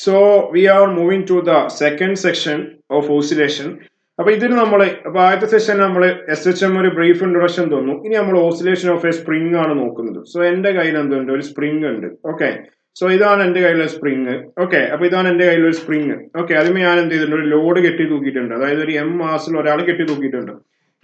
So we are moving to the second section of oscillation. അപ്പൊ ഇതിൽ അപ്പൊ ആദ്യത്തെ സെഷൻ നമ്മൾ SHM ഒരു ബ്രീഫ് ഇൻട്രൊഡക്ഷൻ തന്നു. ഇനി നമ്മൾ ഓസിലേഷൻ ഓഫ് എ സ്പ്രിംഗ് ആണ് നോക്കുന്നത്. സോ എന്റെ കയ്യിൽ എന്തുണ്ട്, ഒരു സ്പ്രിംഗ് ഉണ്ട്. ഓക്കെ, സോ ഇതാണ് എന്റെ കയ്യിലെ സ്പ്രിംഗ്. ഓക്കെ, അപ്പൊ ഇതാണ് എന്റെ കയ്യിലെ ഒരു സ്പ്രിംഗ്. ഓക്കെ, അതിന് ഞാൻ എന്ത് ചെയ്തിട്ടുണ്ട്, ഒരു ലോഡ് കെട്ടി തൂക്കിയിട്ടുണ്ട്. അതായത് ഒരു M മാസിൽ ഒരാൾ കെട്ടി തൂക്കിയിട്ടുണ്ട്.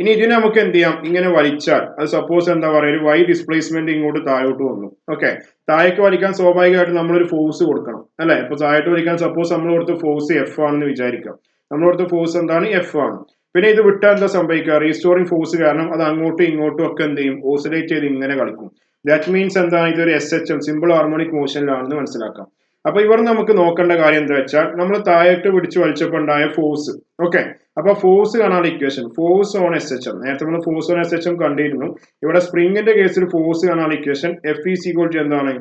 ഇനി ഇതിനെ നമുക്ക് എന്ത് ചെയ്യാം, ഇങ്ങനെ വലിച്ചാൽ അത് സപ്പോസ് എന്താ പറയുക, ഒരു Y ഡിസ്പ്ലേസ്മെന്റ് ഇങ്ങോട്ട് താഴോട്ട് വന്നു. ഓക്കെ, താഴേക്ക് വലിക്കാൻ സ്വാഭാവികമായിട്ട് നമ്മളൊരു ഫോഴ്സ് കൊടുക്കണം അല്ലെ. ഇപ്പൊ താഴോട്ട് വലിക്കാൻ സപ്പോസ് നമ്മൾ കൊടുത്ത ഫോഴ്സ് F ആണെന്ന് വിചാരിക്കാം. നമ്മൾ കൊടുത്ത ഫോഴ്സ് എന്താണ്, F ആണ്. പിന്നെ ഇത് വിട്ടാൽ എന്താ സംഭവിക്കുക, റീസ്റ്റോറിംഗ് ഫോഴ്സ് കാരണം അത് അങ്ങോട്ടും ഇങ്ങോട്ടും ഒക്കെ എന്ത് ചെയ്യും, ഓസിലേറ്റ് ചെയ്ത് ഇങ്ങനെ കളിക്കും. ദാറ്റ് മീൻസ് എന്താണ്, ഇതൊരു SHM സിമ്പിൾ ഹാർമോണിക് മോഷനിലാണെന്ന് മനസ്സിലാക്കാം. അപ്പൊ ഇവർ നമുക്ക് നോക്കേണ്ട കാര്യം എന്താ വെച്ചാൽ, നമ്മൾ താഴോട്ട് പിടിച്ച് വലിച്ചപ്പോൾ ഉണ്ടായ ഫോഴ്സ്. ഓക്കെ, അപ്പൊ ഫോഴ്സ് കാണാനുള്ള ഇക്വേഷൻ ഫോഴ്സ് ഓൺ SHM. നേരത്തെ നമ്മൾ ഫോഴ്സ് ഓൺ SHM കണ്ടിരുന്നു. ഇവിടെ സ്പ്രിംഗിന്റെ കേസിൽ ഫോഴ്സ് കാണാനുള്ള equation F is equal to എന്താണ്,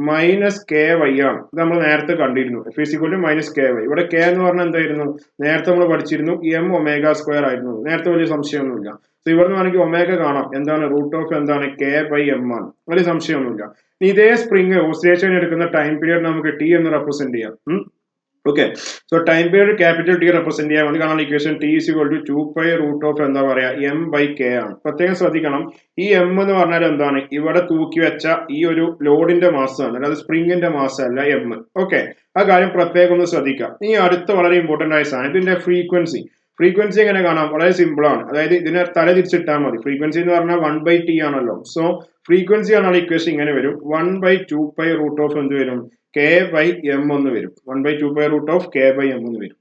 മൈനസ് കെ വൈ ആണ്. ഇത് നമ്മൾ നേരത്തെ കണ്ടിരുന്നു. F is equal to minus K Y. ഇവിടെ കെ എന്ന് പറഞ്ഞാൽ എന്തായിരുന്നു, നേരത്തെ നമ്മൾ പഠിച്ചിരുന്നു M ഒമേഗ സ്ക്വയർ ആയിരുന്നു. നേരത്തെ വലിയ സംശയമൊന്നുമില്ല. സോ ഇവിടുന്ന് വേണമെങ്കിൽ ഒമേഗ കാണാം. എന്താണ്, റൂട്ട് ഓഫ് എന്താണ്, കെ ബൈ M ആണ്. വലിയ സംശയമൊന്നുമില്ല. ഇതേ സ്പ്രിംഗ് ഓസിലേഷൻ എടുക്കുന്ന ടൈം പീരിയഡ് നമുക്ക് T എന്ന് റെപ്രസെന്റ് ചെയ്യാം. Okay, so time period capital T represent ചെയ്യാൻ വേണ്ടി കാണാൻ equation T is equal to 2 pi root of എന്താ പറയാ, M ബൈ K ആണ്. പ്രത്യേകം ശ്രദ്ധിക്കണം, ഈ M എന്ന് പറഞ്ഞാൽ എന്താണ്, ഇവിടെ തൂക്കി വെച്ച ഈ ഒരു ലോഡിന്റെ മാസ് ആണ്, അല്ലാതെ സ്പ്രിംഗിന്റെ മാസ് അല്ല M. ഓക്കെ, ആ കാര്യം പ്രത്യേകം ഒന്ന് ശ്രദ്ധിക്കാം. ഇനി അടുത്ത വളരെ ഇമ്പോർട്ടന്റ് ആയ സാധനം, ഇതിന്റെ ഫ്രീക്വൻസി. ഫ്രീക്വൻസി എങ്ങനെ കാണാം, വളരെ സിമ്പിൾ ആണ്. അതായത് ഇതിനെ തല തിരിച്ചിട്ടാൽ മതി. ഫ്രീക്വൻസി എന്ന് പറഞ്ഞാൽ 1/T ആണല്ലോ. സോ ഫ്രീക്വൻസി ആണല്ലോ ഇക്വേഷൻ ഇങ്ങനെ വരും, 1/2 പൈ റൂട്ട് ഓഫ് എന്ത് വരും, K ബൈ M എന്ന് വരും. 1/2 pi root of K by M എന്ന് വരും.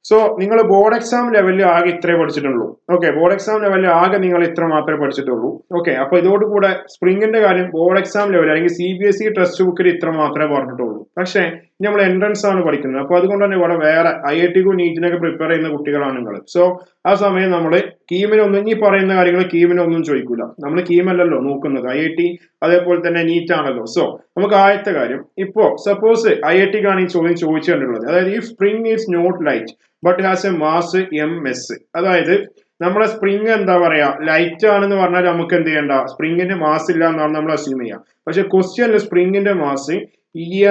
സോ നിങ്ങൾ ബോർഡ് എക്സാം ലെവലിൽ ആകെ ഇത്രേ പഠിച്ചിട്ടുള്ളൂ. ഓക്കെ, ബോർഡ് എക്സാം ലെവലിൽ ആകെ നിങ്ങൾ ഇത്ര മാത്രമേ പഠിച്ചിട്ടുള്ളൂ. ഓക്കെ, അപ്പൊ ഇതോടുകൂടെ സ്പ്രിംഗിന്റെ കാര്യം ബോർഡ് എക്സാം ലെവൽ അല്ലെങ്കിൽ CBSE ടെക്സ്റ്റ് ബുക്കിൽ ഇത്ര മാത്രമേ പറഞ്ഞിട്ടുള്ളൂ. പക്ഷേ നമ്മൾ എൻട്രൻസ് ആണ് പഠിക്കുന്നത്. അപ്പൊ അതുകൊണ്ട് തന്നെ ഇവിടെ വേറെ IITക്കും നീറ്റിനൊക്കെ പ്രിപ്പയർ ചെയ്യുന്ന കുട്ടികളാണ് നിങ്ങൾ. സോ ആ സമയം നമ്മൾ കീമിനൊന്നും, ഈ പറയുന്ന കാര്യങ്ങൾ കീമിനൊന്നും ചോദിക്കൂല. നമ്മൾ കീമല്ലല്ലോ നോക്കുന്നത്, IIT അതേപോലെ തന്നെ നീറ്റ് ആണല്ലോ. സോ നമുക്ക് ആദ്യത്തെ കാര്യം, ഇപ്പോ സപ്പോസ് IITക്കാണ് ഈ ചോദ്യം ചോദിച്ചു കണ്ടിട്ടുള്ളത്. അതായത് ഈ spring is not light but has a mass MS. അതായത് നമ്മളെ സ്പ്രിംഗ് എന്താ പറയാ, ലൈറ്റ് ആണെന്ന് പറഞ്ഞാൽ നമുക്ക് എന്ത് ചെയ്യണ്ട, സ്പ്രിംഗിന്റെ മാസ് ഇല്ല എന്നാണ് നമ്മൾ അസ്യൂം ചെയ്യുക. പക്ഷെ ക്വസ്റ്റ്യനിൽ സ്പ്രിംഗിന്റെ മാസ്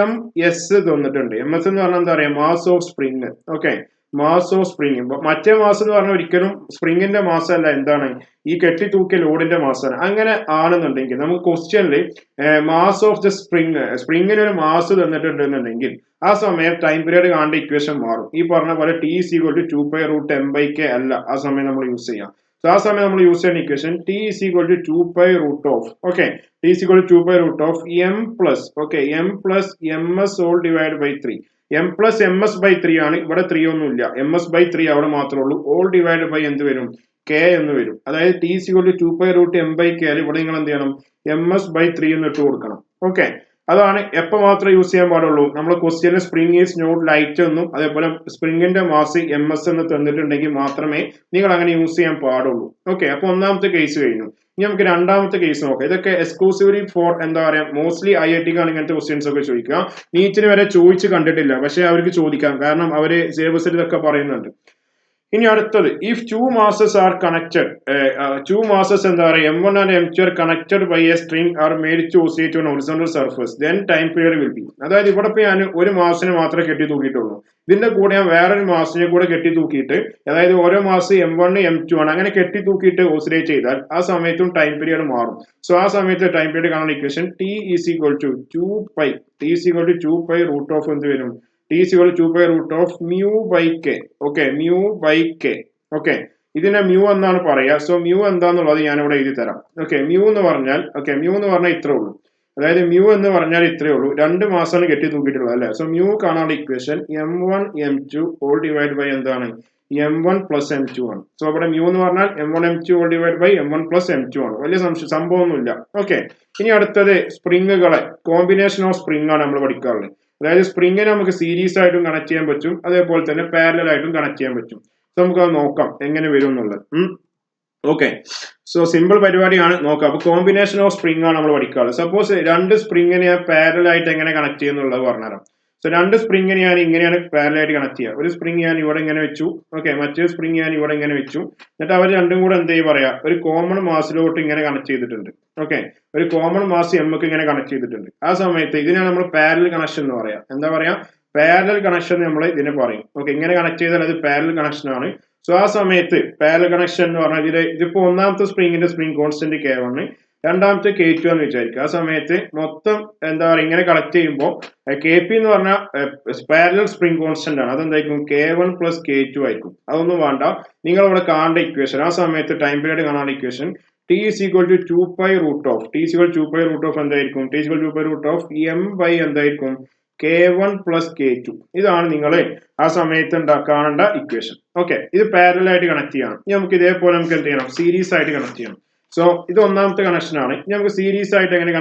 MS തന്നിട്ടുണ്ട്. MS എന്ന് പറഞ്ഞാൽ എന്താ പറയാ, mass of spring. Okay, mass of spring. മറ്റേ മാസ് എന്ന് പറഞ്ഞാൽ ഒരിക്കലും സ്പ്രിംഗിന്റെ മാസ് അല്ല, എന്താണ്, ഈ കെട്ടിത്തൂക്കിയ ലോഡിന്റെ മാസാണ്. അങ്ങനെ ആണെന്നുണ്ടെങ്കിൽ നമുക്ക് ക്വസ്റ്റ്യനിൽ മാസ് ഓഫ് ദ സ്പ്രിംഗിന് ഒരു മാസ് തന്നിട്ടുണ്ടെന്നുണ്ടെങ്കിൽ ആ സമയം ടൈം പീരിയഡ് കാണേണ്ട ഇക്വേഷൻ മാറും. ഈ പറഞ്ഞ പോലെ T is equal to 2 pi root M by K അല്ല ആ സമയം നമ്മൾ യൂസ് ചെയ്യാം. സോ ആ സമയം നമ്മൾ യൂസ് ചെയ്യുന്ന equation T is equal to 2 pi root of, okay, T is equal to 2 pi root of M plus, okay, M plus MS whole divide by 3. M plus MS by 3 ആണ്. ഇവിടെ 3 ഒന്നുമില്ല, MS by 3 അവിടെ മാത്രമേ ഉള്ളൂ. All divide by എന്ത് വരും, K എന്ന് വരും. അതായത് T is equal to 2 pi root M by K. ഇവിടെ നിങ്ങൾ എന്ത് ചെയ്യണം, MS ബൈ 3 എന്ന് ഇട്ട് കൊടുക്കണം. ഓക്കെ, അതാണ് എപ്പോൾ മാത്രമേ യൂസ് ചെയ്യാൻ പാടുള്ളൂ, നമ്മൾ ക്വസ്റ്റ്യന് സ്പ്രിംഗ് ഈസ് നോട്ട് ലൈറ്റ് എന്നും അതേപോലെ സ്പ്രിംഗിന്റെ മാസ് MS എന്ന് തന്നിട്ടുണ്ടെങ്കിൽ മാത്രമേ നിങ്ങൾ അങ്ങനെ യൂസ് ചെയ്യാൻ പാടുള്ളൂ. ഓക്കെ, അപ്പൊ ഒന്നാമത്തെ കേസ് കഴിഞ്ഞു. ഇനി നമുക്ക് രണ്ടാമത്തെ കേസ് നോക്കാം. ഇതൊക്കെ എക്സ്ക്ലൂസീവ്ലി ഫോർ എന്താ പറയാ, മോസ്റ്റ്ലി IITക്കാണ് ഇങ്ങനത്തെ ക്വസ്റ്റ്യൻസ് ഒക്കെ ചോദിക്കുക. നീറ്റിന് വരെ ചോദിച്ച് കണ്ടിട്ടില്ല, പക്ഷെ അവർക്ക് ചോദിക്കാം, കാരണം അവര് സിലബസിൽ ഇതൊക്കെ പറയുന്നുണ്ട്. ഇനി അടുത്തത്, if two masses are connected, two masses എന്താ പറയുക, M1 and M2 are connected by a string are made to oscillate on horizontal surface, then time period will be. അതായത് ഇവിടെ ഇപ്പൊ ഞാൻ ഒരു മാസിനെ മാത്രമേ കെട്ടി തൂക്കിയിട്ടുള്ളൂ. ഇതിന്റെ കൂടെ ഞാൻ വേറൊരു മാസിനെ കൂടെ കെട്ടി തൂക്കിയിട്ട്, അതായത് ഓരോ മാസം M1 M2 ആണ്, അങ്ങനെ കെട്ടി തൂക്കിയിട്ട് ഓസിലേറ്റ് ചെയ്താൽ ആ സമയത്തും ടൈം പീരിയഡ് മാറും. സോ ആ സമയത്ത് ടൈം പീരിയഡ് കാണുന്ന equation T is equal to 2 pi, T is equal to 2 pi root of എന്ത് വരും, T is equal to 2 by root of mu by K. Okay, mu by K. Okay, ഇതിനെ mu എന്നാണ് പറയുക. So mu എന്താന്നുള്ളത് ഞാൻ ഇവിടെ എഴുതി തരാം. ഓക്കെ, mu എന്ന് പറഞ്ഞാൽ, ഓക്കെ, mu എന്ന് പറഞ്ഞാൽ ഇത്രേ ഉള്ളൂ. അതായത് mu എന്ന് പറഞ്ഞാൽ ഇത്രേ ഉള്ളൂ, 2 മാസമാണ് കെട്ടി തൂക്കിയിട്ടുള്ളത് അല്ലെ. സോ mu കാണാനുള്ള equation M1 M2 whole divide by എന്താണ്, M1 പ്ലസ് M2 ആണ്. സോ ഇവിടെ mu എന്ന് പറഞ്ഞാൽ M1 M2 whole divide by M1 plus M2 ആണ്. വലിയ സംഭവമൊന്നുമില്ല. ഓക്കെ, ഇനി അടുത്തത് സ്പ്രിങ്ങുകളെ കോമ്പിനേഷൻ ഓഫ് സ്പ്രിംഗ് ആണ് നമ്മൾ പഠിക്കാറുള്ളത്. അതായത് സ്പ്രിങ്ങിനെ നമുക്ക് സീരീസ് ആയിട്ടും കണക്ട് ചെയ്യാൻ പറ്റും, അതേപോലെ തന്നെ പാരലൽ ആയിട്ടും കണക്ട് ചെയ്യാൻ പറ്റും. സോ നമുക്ക് അത് നോക്കാം എങ്ങനെ വരും എന്നുള്ളത്. ഓക്കെ, സോ സിമ്പിൾ പരിപാടിയാണ്, നോക്കാം. അപ്പൊ കോമ്പിനേഷൻ ഓഫ് സ്പ്രിംഗ് ആണ് നമ്മൾ പഠിക്കാറ്. സപ്പോസ് രണ്ട് സ്പ്രിങ്ങിനെ ഞാൻ പാരലൽ ആയിട്ട് എങ്ങനെ കണക്ട് ചെയ്യുന്നുള്ളത് പറഞ്ഞുതരാം. സോ രണ്ട് സ്പ്രിങ്ങിന് ഞാൻ ഇങ്ങനെയാണ് പാരലൽ ആയിട്ട് കണക്ട് ചെയ്യുക. ഒരു സ്പ്രിങ് ഞാൻ ഇവിടെ ഇങ്ങനെ വെച്ചു, ഓക്കെ, മറ്റേ സ്പ്രിങ് ഞാൻ ഇവിടെ ഇങ്ങനെ വെച്ചു. എന്നിട്ട് അവർ രണ്ടും കൂടെ എന്ത് പറയാ, ഒരു കോമൺ മാസിലോട്ട് ഇങ്ങനെ കണക്ട് ചെയ്തിട്ടുണ്ട്. ഓക്കെ, ഒരു കോമൺ മാസ് M ക്ക് ഇങ്ങനെ കണക്ട് ചെയ്തിട്ടുണ്ട്. ആ സമയത്ത് ഇതിനാണ് നമ്മൾ പാരലൽ കണക്ഷൻ എന്ന് പറയാം. എന്താ പറയാ, പാരലൽ കണക്ഷൻ നമ്മൾ ഇതിനെ പറയും. ഓക്കെ, ഇങ്ങനെ കണക്ട് ചെയ്താൽ അത് പാരലൽ കണക്ഷൻ ആണ്. സോ ആ സമയത്ത് പാരലൽ കണക്ഷൻ എന്ന് പറഞ്ഞാൽ ഇതിപ്പോ ഒന്നാമത്തെ സ്പ്രിങ്ങിന്റെ സ്പ്രിംഗ് കോൺസ്റ്റന്റ് K1, രണ്ടാമത്തെ K2 എന്ന് വിചാരിക്കുക. ആ സമയത്ത് മൊത്തം എന്താ പറയുക ഇങ്ങനെ കളക്ട് ചെയ്യുമ്പോൾ KP എന്ന് പറഞ്ഞാൽ പാരലൽ സ്പ്രിംഗ് കോൺസ്റ്റന്റ് ആണ്. അതെന്തായിരിക്കും K1 + K2 ആയിരിക്കും. അതൊന്നും വേണ്ട, നിങ്ങൾ ഇവിടെ കാണേണ്ട ഇക്വേഷൻ, ആ സമയത്ത് ടൈം പീരീഡ് കാണാനുള്ള equation T is equal to 2π√T എന്തായിരിക്കും? T is equal to 2π√M by എന്തായിരിക്കും? K1 + K2. ഇതാണ് നിങ്ങൾ ആ സമയത്ത് കാണേണ്ട ഇക്വേഷൻ. ഓക്കെ, ഇത് പാരലൽ ആയിട്ട് കണക്ട് ചെയ്യണം. ഇനി നമുക്ക് ഇതേപോലെ നമുക്ക് എന്ത് ചെയ്യണം? സീരീസ് ആയിട്ട് കണക്ട് ചെയ്യണം. സോ ഇത് ഒന്നാമത്തെ കണക്ഷൻ ആണ്. ഇനി നമുക്ക് സീരീസ് ആയിട്ട് എങ്ങനെ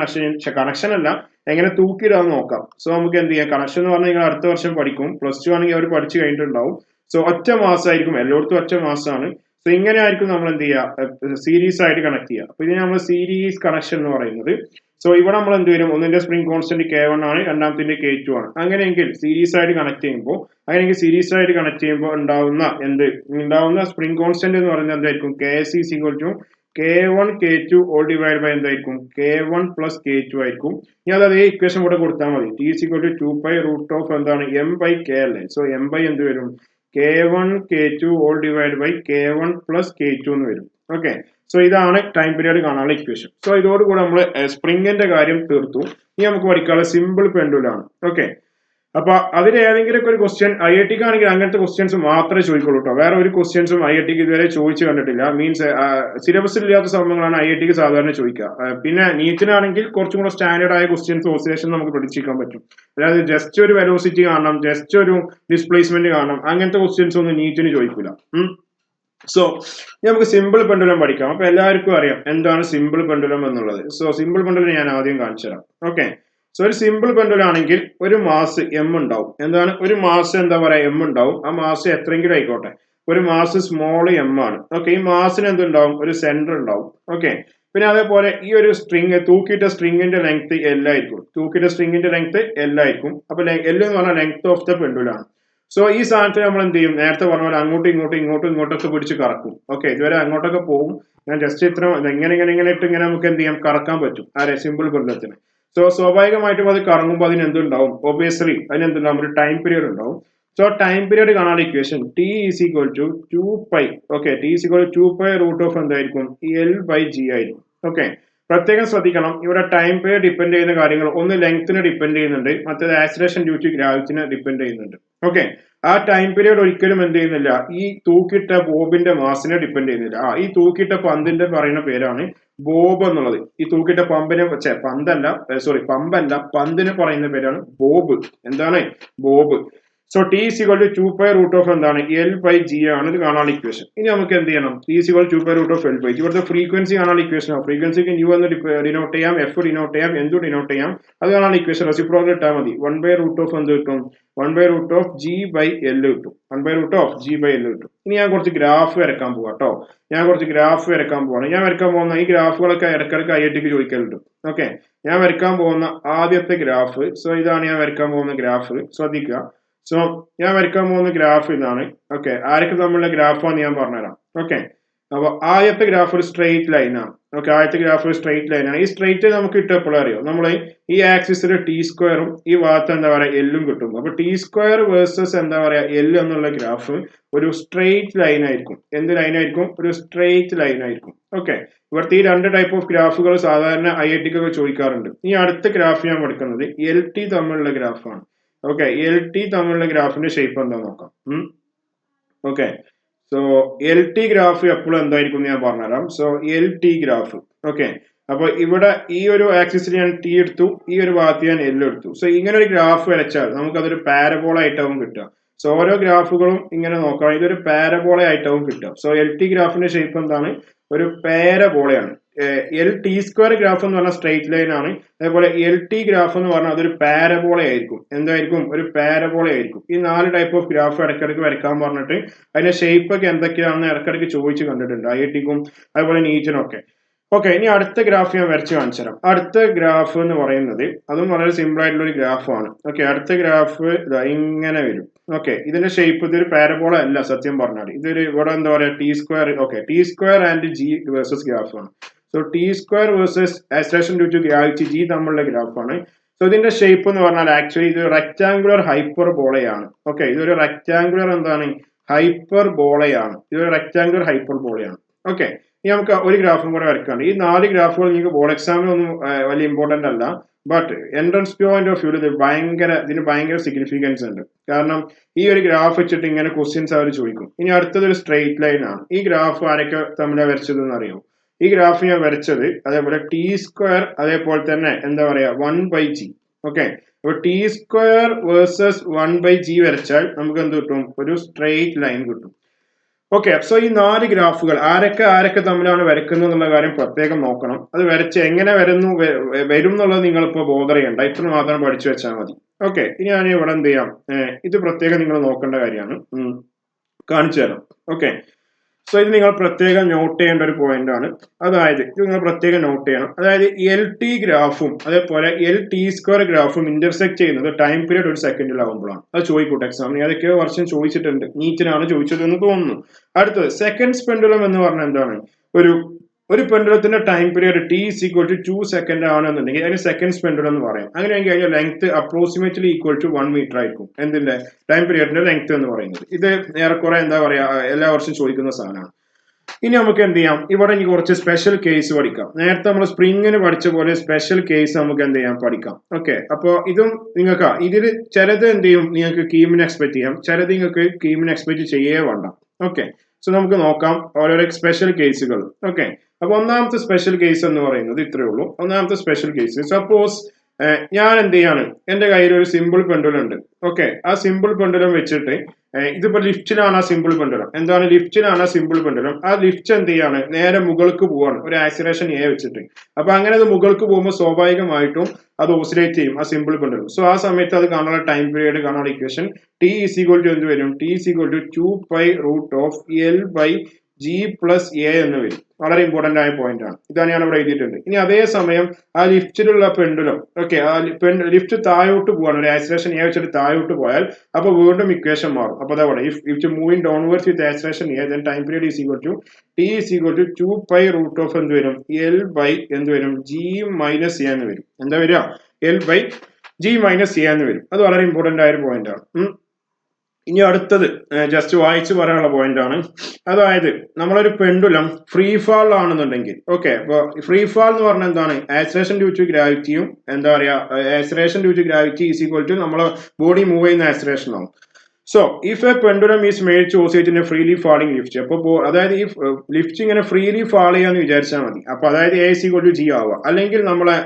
കണക്ഷൻ അല്ല എങ്ങനെ തൂക്കിയിടാന്ന് നോക്കാം. സോ നമുക്ക് എന്ത് ചെയ്യാം? കണക്ഷൻ എന്ന് പറഞ്ഞാൽ നിങ്ങൾ അടുത്ത വർഷം പഠിക്കും, +2 ആണെങ്കിൽ അവർ പഠിച്ചു കഴിഞ്ഞിട്ടുണ്ടാവും. സോ ഒറ്റ മാസമായിരിക്കും, എല്ലായിടത്തും ഒറ്റ മാസമാണ്. സോ ഇങ്ങനെ ആയിരിക്കും നമ്മൾ എന്ത് ചെയ്യുക? സീരീസ് ആയിട്ട് കണക്ട് ചെയ്യുക. അപ്പൊ ഇത് നമ്മൾ സീരീസ് കണക്ഷൻ എന്ന് പറയുന്നത്. സോ ഇവിടെ നമ്മൾ എന്ത് വരും? ഒന്നിന്റെ സ്പ്രിംഗ് കോൺസ്റ്റന്റ് K1 ആണ്, രണ്ടാമത്തിന്റെ K2 ആണ്. അങ്ങനെയെങ്കിൽ സീരീസ് ആയിട്ട് കണക്ട് ചെയ്യുമ്പോൾ ഉണ്ടാവുന്ന സ്പ്രിംഗ് കോൺസ്റ്റന്റ് എന്ന് പറയുന്നത് എന്തായിരിക്കും? KC is equal to K1 K2 all divided by എന്തായിരിക്കും? K1 + K2 ആയിരിക്കും. ഇനി അത് അതേ ഇക്വേഷൻ കൂടെ കൊടുത്താൽ മതി. T is equal to 2π√of എന്താണ്? M by K അല്ലേ? സോ M by എന്ത് വരും? K1 K2 all divided by K1 + K2 എന്ന് വരും. ഓക്കെ, സോ ഇതാണ് ടൈം പീരീഡ് കാണാനുള്ള ഇക്വേഷൻ. സോ ഇതോടുകൂടി നമ്മൾ സ്പ്രിങ്ങിന്റെ കാര്യം തീർത്തു. ഇനി നമുക്ക് പഠിക്കാനുള്ള സിമ്പിൾ പെൻഡുലം ആണ്. ഓക്കെ, അപ്പൊ അതിൽ ഏതെങ്കിലും ഒരു ക്വസ്റ്റ്യൻ IIT ആണെങ്കിൽ അങ്ങനത്തെ ക്വസ്റ്റ്യൻസ് മാത്രമേ ചോദിക്കുള്ളൂ കേട്ടോ. വേറെ ഒരു ക്വസ്റ്റ്യൻസും IIT ഇതുവരെ ചോദിച്ചു കണ്ടിട്ടില്ല. മീൻസ് സിലബസിൽ ഇല്ലാത്ത സംഭവങ്ങളാണ് IIT സാധാരണ ചോദിക്കുക. പിന്നെ നീറ്റിനാണെങ്കിൽ കുറച്ചും കൂടെ സ്റ്റാൻഡേർഡ് ആയ ക്വസ്റ്റ്യൻസ് ഓസിലേഷൻ നമുക്ക് പ്രതീക്ഷിക്കാൻ പറ്റും. അതായത് ജസ്റ്റ് ഒരു വെലോസിറ്റി കാണണം, ജസ്റ്റ് ഒരു ഡിസ്പ്ലേസ്മെന്റ് കാണണം, അങ്ങനത്തെ ക്വസ്റ്റ്യൻസ് ഒന്നും നീറ്റിന് ചോദിക്കില്ല. സോ നമുക്ക് സിമ്പിൾ പെൻഡുലം പഠിക്കാം. അപ്പൊ എല്ലാവർക്കും അറിയാം എന്താണ് സിമ്പിൾ പെൻഡുലം എന്നുള്ളത്. സോ സിമ്പിൾ പെൻഡുലം ഞാൻ ആദ്യം കാണിച്ചു തരാം. ഓക്കെ, സോ ഒരു സിമ്പിൾ പെൻഡുലം ആണെങ്കിൽ ഒരു മാസ് M ഉണ്ടാവും. എന്താണ് ഒരു മാസ്? എന്താ പറയാ M ഉണ്ടാവും. ആ മാസ് എത്രയെങ്കിലും ആയിക്കോട്ടെ, ഒരു മാസ് സ്മോൾ M ആണ്. ഓക്കെ, ഈ മാസിന് എന്തുണ്ടാവും? ഒരു സെന്റർ ഉണ്ടാവും. ഓക്കെ, പിന്നെ അതേപോലെ ഈ ഒരു തൂക്കിയിട്ട സ്ട്രിങ്ങിന്റെ ലെങ്ത് L ആയിരിക്കും. അപ്പൊ L എന്ന് പറഞ്ഞാൽ ലെങ്ത് ഓഫ് ദ പെൻഡുലം ആണ്. സോ ഈ സാധനത്തിൽ നമ്മൾ എന്ത് ചെയ്യും? നേരത്തെ പറഞ്ഞ പോലെ അങ്ങോട്ടും ഇങ്ങോട്ടൊക്കെ പിടിച്ച് കറക്കും. ഓക്കെ, ഇതുവരെ അങ്ങോട്ടൊക്കെ പോകും. ഞാൻ ജസ്റ്റ് ഇത്ര ഇങ്ങനെ ഇട്ട് ഇങ്ങനെ നമുക്ക് എന്ത് ചെയ്യാം? കറക്കാൻ പറ്റും. ആരെ? സിമ്പിൾ പെൻഡുലത്തിന്. സോ സ്വാഭാവികമായിട്ടും അത് കറങ്ങുമ്പോൾ അതിന് എന്തുണ്ടാവും? ഒബിയസ്ലി അതിനെന്തുണ്ടാവും? ഒരു ടൈം പീരീഡ് ഉണ്ടാവും. സോ ടൈം പീരീഡ് കാണാനുള്ള equation T is equal to 2π. Okay, T is equal to 2π√of എന്തായിരിക്കും? L/G ആയിരിക്കും. ഓക്കെ, പ്രത്യേകം ശ്രദ്ധിക്കണം, ഇവിടെ ടൈം പീരീഡ് ഡിപ്പെൻഡ് ചെയ്യുന്ന കാര്യങ്ങൾ ഒന്ന് ലെങ്ത്തിനെ ഡിപ്പെൻഡ് ചെയ്യുന്നുണ്ട്, മറ്റേത് ആക്സിലറേഷൻ ഡ്യൂ ടു ഗ്രാവിറ്റിനെ ഡിപ്പെൻഡ് ചെയ്യുന്നുണ്ട്. ഓക്കെ, ആ ടൈം പീരീഡ് ഒരിക്കലും എന്ത് ചെയ്യുന്നില്ല? ഈ തൂക്കിയിട്ട ബോബിന്റെ മാസിനെ ഡിപ്പെൻഡ് ചെയ്യുന്നില്ല. ഈ തൂക്കിയിട്ട പന്തിന്റെ പറയുന്ന പേരാണ് ബോബ് എന്നുള്ളത്. ഈ തൂക്കിയിട്ട പമ്പല്ല, പന്തിന് പറയുന്ന പേരാണ് ബോബ്. എന്താണ്? Bob. So T is equal to 2π√of എന്താണ്? L/G ആണ്. ഇത് കാണാനുള്ള ഇക്വേഷൻ. ഇനി നമുക്ക് എന്ത് ചെയ്യണം? T is equal to 2π√of L/G. ഇവിടുത്തെ ഫ്രീക്വൻസി കാണാനുള്ള ഇക്വേഷൻ. ഫ്രീക്വൻസിക്ക് ന്യൂ എന്ന് ഡിനോട്ട് ചെയ്യാം, എഫ് ഡിനോട്ട് ചെയ്യാം, എന്തു ഡിനോട്ട് ചെയ്യാം. അത് കാണാനുള്ള ഇക്വേഷൻ റെസിപ്രോക്കൽ ഇട്ടാൽ മതി. 1/√of എന്ത് കിട്ടും? 1/√of G/L കിട്ടും. 1/√of G/L കിട്ടും. ഇനി ഞാൻ കുറച്ച് ഗ്രാഫ് വരക്കാൻ പോവാ കേട്ടോ. ഞാൻ വരക്കാൻ പോകുന്ന ഈ ഗ്രാഫുകളൊക്കെ ഇടയ്ക്കിടയ്ക്ക് IITക്ക് ചോദിക്കലുണ്ട്. ഓക്കെ, ഞാൻ വരക്കാൻ പോകുന്ന ആദ്യത്തെ ഗ്രാഫ്. സോ ഇതാണ് ഞാൻ വരക്കാൻ പോകുന്ന ഗ്രാഫ്. ശ്രദ്ധിക്കുക. സോ ഞാൻ വരയ്ക്കാൻ പോകുന്ന ഗ്രാഫ് ഇതാണ്. ഓക്കെ, ആരൊക്കെ തമ്മിലുള്ള ഗ്രാഫാന്ന് ഞാൻ പറഞ്ഞുതരാം. ഓക്കെ, അപ്പൊ ആദ്യത്തെ ഗ്രാഫ് ഒരു സ്ട്രെയിറ്റ് ലൈൻ ആണ്. ഓക്കെ, ഈ സ്ട്രെയിറ്റ് നമുക്ക് കിട്ടുമ്പോൾ അറിയോ? നമ്മൾ ഈ ആക്സിസിൽ T² ഈ ഭാഗത്ത് എന്താ പറയാ എല്ലും കിട്ടും. അപ്പൊ T² വേഴ്സസ് എന്താ പറയാ L എന്നുള്ള ഗ്രാഫ് ഒരു സ്ട്രെയിറ്റ് ലൈൻ ആയിരിക്കും. എന്ത് ലൈൻ ആയിരിക്കും? ഒരു സ്ട്രെയിറ്റ് ലൈൻ ആയിരിക്കും. ഓക്കെ, ഇവിടുത്തെ ഈ രണ്ട് ടൈപ്പ് ഓഫ് ഗ്രാഫുകൾ സാധാരണ IITക്കൊക്കെ ചോദിക്കാറുണ്ട്. ഈ അടുത്ത ഗ്രാഫ് ഞാൻ പഠിക്കുന്നത് LT തമ്മിലുള്ള ഗ്രാഫാണ്. ഓക്കെ, LT തമ്മിലുള്ള ഗ്രാഫിന്റെ ഷേപ്പ് എന്താ നോക്കാം. ഓക്കെ, സോ LT ഗ്രാഫ് എപ്പോഴും എന്തായിരിക്കും ഞാൻ പറഞ്ഞുതരാം. So LT graph. ഓക്കെ, അപ്പൊ ഇവിടെ ഈ ഒരു ആക്സിസിൽ ഞാൻ T എടുത്തു, ഈ ഒരു ഭാഗത്ത് ഞാൻ L എടുത്തു. സോ ഇങ്ങനെ ഒരു ഗ്രാഫ് വരച്ചാൽ നമുക്കതൊരു പാരബോള ആയിട്ടാവും കിട്ടുക. സോ ഓരോ ഗ്രാഫുകളും ഇങ്ങനെ നോക്കാം, ഇതൊരു പാരബോള ആയിട്ടാവും കിട്ടുക. സോ LT ഗ്രാഫിന്റെ ഷേപ്പ് എന്താണ്? ഒരു പാരബോളയാണ്. LT² ഗ്രാഫ് എന്ന് പറഞ്ഞാൽ സ്ട്രെയിറ്റ് ലൈൻ ആണ്. അതേപോലെ LT ഗ്രാഫ് എന്ന് പറഞ്ഞാൽ അതൊരു പാരബോള ആയിരിക്കും. എന്തായിരിക്കും? ഒരു പാരബോള ആയിരിക്കും. ഈ 4 ടൈപ്പ് ഓഫ് ഗ്രാഫ് ഇടയ്ക്കിടയ്ക്ക് വരയ്ക്കാൻ പറഞ്ഞിട്ട് അതിന്റെ ഷേപ്പ് ഒക്കെ എന്തൊക്കെയാണെന്ന് ഇടയ്ക്കിടയ്ക്ക് ചോദിച്ചു കണ്ടിട്ടുണ്ട് IITക്കും അതുപോലെ നീറ്റിനും ഒക്കെ. ഓക്കെ, ഇനി അടുത്ത ഗ്രാഫ് ഞാൻ വരച്ച് കാണിച്ചു തരാം. അടുത്ത ഗ്രാഫ് എന്ന് പറയുന്നത് അതും വളരെ സിമ്പിൾ ആയിട്ടുള്ള ഒരു ഗ്രാഫാണ്. ഓക്കെ, അടുത്ത ഗ്രാഫ് ഇങ്ങനെ വരും. ഓക്കെ, ഇതിന്റെ ഷേപ്പ് ഇതൊരു പാരബോള അല്ല സത്യം പറഞ്ഞാൽ. ഇതൊരു ഇവിടെ എന്താ പറയാ T². Okay, T² and G versus ഗ്രാഫാണ്. So T² versus acceleration due to gravity G തമ്മിലുള്ള ഗ്രാഫാണ്. സോ ഇതിന്റെ ഷേപ്പ് എന്ന് പറഞ്ഞാൽ ആക്ച്വലി ഇത് റെക്ടാങ്കുലർ ഹൈപ്പർബോളയാണ്. ഓക്കെ, ഇതൊരു റെക്ടാങ്കുലർ എന്താണ് ഹൈപ്പർബോളയാണ്. ഇതൊരു റെക്ടാങ്കുലർ ഹൈപ്പർബോളയാണ്. ഓക്കെ, ഇനി നമുക്ക് ഒരു ഗ്രാഫും കൂടെ വരയ്ക്കാണ്ട്. ഈ 4 ഗ്രാഫുകൾ നിങ്ങൾക്ക് ബോർഡ് എക്സാമിനൊന്നും വലിയ ഇമ്പോർട്ടന്റ് അല്ല, but entrance point of view ഇതിന് ഭയങ്കര സിഗ്നിഫിക്കൻസ് ഉണ്ട്. കാരണം ഈ ഒരു ഗ്രാഫ് വെച്ചിട്ട് ഇങ്ങനെ ക്വസ്റ്റ്യൻസ് അവർ ചോദിക്കും. ഇനി അടുത്തത് ഒരു സ്ട്രെയിറ്റ് ലൈൻ ആണ്. ഈ ഗ്രാഫ് ആരൊക്കെ തമ്മിലാണ് വരച്ചതെന്ന് അറിയോ? ഈ ഗ്രാഫ് ഞാൻ വരച്ചത് അതേപോലെ ടി സ്ക്വയർ അതേപോലെ തന്നെ എന്താ പറയാ 1/g. ഓക്കെ, അപ്പൊ ടി സ്ക്വയർ വേഴ്സസ് 1/g വരച്ചാൽ നമുക്ക് എന്ത് കിട്ടും? ഒരു സ്ട്രെയിറ്റ് ലൈൻ കിട്ടും. ഓക്കെ, സോ ഈ 4 ഗ്രാഫുകൾ ആരൊക്കെ തമ്മിലാണ് വരയ്ക്കുന്നത് എന്നുള്ള കാര്യം പ്രത്യേകം നോക്കണം. അത് വരച്ച് എങ്ങനെ വരും എന്നുള്ളത് നിങ്ങളിപ്പോ ബോധർ ചെയ്യണ്ട, ഇത്ര മാത്രം പഠിച്ചു വെച്ചാൽ മതി. ഓക്കെ, ഇനി ഞാൻ ഇവിടെ എന്ത് ചെയ്യാം, ഇത് പ്രത്യേകം നിങ്ങൾ നോക്കേണ്ട കാര്യമാണ്, കാണിച്ചു തരാം. ഓക്കെ, സോ ഇത് നിങ്ങൾ പ്രത്യേകം നോട്ട് ചെയ്യേണ്ട ഒരു പോയിന്റ് ആണ്. അതായത് ഇത് നിങ്ങൾ പ്രത്യേകം നോട്ട് ചെയ്യണം. അതായത് എൽ ടി ഗ്രാഫും അതേപോലെ എൽ ടി സ്ക്വയർ ഗ്രാഫും ഇന്റർസെക്ട് ചെയ്യുന്നത് ടൈം പീരീഡ് ഒരു സെക്കൻഡിലാവുമ്പോഴാണ്. അത് ചോദിക്കൂട്ടെ എക്സാമിന്, ഏതൊക്കെയോ വർഷം ചോദിച്ചിട്ടുണ്ട്, നീറ്റിനാണ് ചോദിച്ചത് എന്ന് തോന്നുന്നു. അടുത്തത് സെക്കൻഡ്സ് പെൻഡുലം എന്ന് പറഞ്ഞാൽ എന്താണ്? ഒരു പെൻഡുലത്തിന്റെ time period T is equal to 2 second ആണെന്നുണ്ടെങ്കിൽ അതിന് സെക്കൻഡ്സ് പെൻഡുലം എന്ന് പറയും. അങ്ങനെയെങ്കിൽ അതിന്റെ length approximately equal to 1 metre ആയിരിക്കും. എന്തിന്റെ ടൈം പീരീഡിന്റെ ലെങ്ത് എന്ന് പറയുന്നത്. ഇത് ഏറെക്കുറെ എന്താ പറയാ എല്ലാ വർഷവും ചോദിക്കുന്ന സാധനമാണ്. ഇനി നമുക്ക് എന്ത് ചെയ്യാം, ഇവിടെ ഇനി കുറച്ച് സ്പെഷ്യൽ കേസ് പഠിക്കാം. നേരത്തെ നമ്മൾ സ്പ്രിങ്ങിന് പഠിച്ച പോലെ സ്പെഷ്യൽ കേസ് നമുക്ക് എന്ത് ചെയ്യാം പഠിക്കാം. ഓക്കെ, അപ്പോൾ ഇതും നിങ്ങൾക്ക് ഇതിൽ ചിലത് എന്ത് ചെയ്യും നിങ്ങൾക്ക് കീമിന് എക്സ്പെക്ട് ചെയ്യാം, ചിലത് നിങ്ങൾക്ക് കീമിന് എക്സ്പെക്ട് ചെയ്യേ വേണ്ട. ഓക്കെ, സോ നമുക്ക് നോക്കാം ഓരോരോ സ്പെഷ്യൽ കേസുകൾ. ഓക്കെ, അപ്പൊ ഒന്നാമത്തെ സ്പെഷ്യൽ കേസ് എന്ന് പറയുന്നത് ഇത്രയേ ഉള്ളൂ. ഒന്നാമത്തെ സ്പെഷ്യൽ കേസ്, സപ്പോസ് ഞാൻ എന്ത് ചെയ്യാണ്, എന്റെ കയ്യിൽ ഒരു സിമ്പിൾ പെൻഡുലം ഉണ്ട്. ഓക്കെ, ആ സിമ്പിൾ പെൻഡുലം വെച്ചിട്ട് ഇതിപ്പോ ലിഫ്റ്റിലാണ് ആ സിമ്പിൾ പെൻഡുലം. എന്താണ് ലിഫ്റ്റിലാണ് ആ സിമ്പിൾ പെൻഡുലം? ആ ലിഫ്റ്റ് എന്ത് ചെയ്യാണ്, നേരെ മുകൾക്ക് പോവാണ് ഒരു ആക്സിലറേഷൻ എ വെച്ചിട്ട്. അപ്പൊ അങ്ങനെ അത് മുകൾക്ക് പോകുമ്പോൾ സ്വാഭാവികമായിട്ടും അത് ഓസിലേറ്റ് ചെയ്യും ആ സിമ്പിൾ പെൻഡുലം. സോ ആ സമയത്ത് അത് കാണാനുള്ള ടൈം പീരീഡ് കാണാനുള്ള equation T is equal to എന്ത് വരും? T is equal to 2π√L/g + a എന്ന് വരും. വളരെ ഇമ്പോർട്ടന്റ് ആയ പോയിന്റ് ആണ്. ഇതാണ് ഞാൻ ഇവിടെ എഴുതിയിട്ടുണ്ട്. ഇനി അതേ സമയം ആ ലിഫ്റ്റിലുള്ള പെൻഡുലം, ഓക്കെ, ആ ലിഫ്റ്റ് താഴോട്ട് പോവാണ്, ഒരു ആക്സിലറേഷൻ എ വെച്ചിട്ട് താഴോട്ട് പോയാൽ അപ്പൊ വീണ്ടും ഇക്വേഷൻ മാറും. അപ്പൊ അതവിടെ if moving downwards with acceleration A then time period is equal to T is equal to 2π√ എന്ത് വരും? L/ എന്ത് വരും? g - a എന്ന് വരും. എന്താ വരിക? L/g - a എന്ന് വരും. അത് വളരെ ഇമ്പോർട്ടന്റ് ആയ ഒരു പോയിന്റ് ആണ്. ഇനി അടുത്തത് ജസ്റ്റ് വായിച്ചു പറയാനുള്ള പോയിന്റ് ആണ്. അതായത് നമ്മളൊരു പെൻഡുലം ഫ്രീ ഫാൾ ആണെന്നുണ്ടെങ്കിൽ, ഓക്കെ, അപ്പൊ ഫ്രീ ഫാൾ എന്ന് പറഞ്ഞാൽ എന്താണ്? ആക്സിലറേഷൻ ഡ്യൂ ടു ഗ്രാവിറ്റിയും എന്താ പറയാ acceleration due to gravity is equal to നമ്മളെ ബോഡി മൂവ് ചെയ്യുന്ന ആക്സിലറേഷൻ ആവും. So if a pendulum is made to oscillate in a freely falling lift, അപ്പൊ അതായത് ഈ ലിഫ്റ്റ് ഇങ്ങനെ ഫ്രീലി ഫാൾ ചെയ്യാന്ന് വിചാരിച്ചാൽ മതി. അപ്പൊ അതായത് A is equal to G ആവുക. അല്ലെങ്കിൽ നമ്മളെ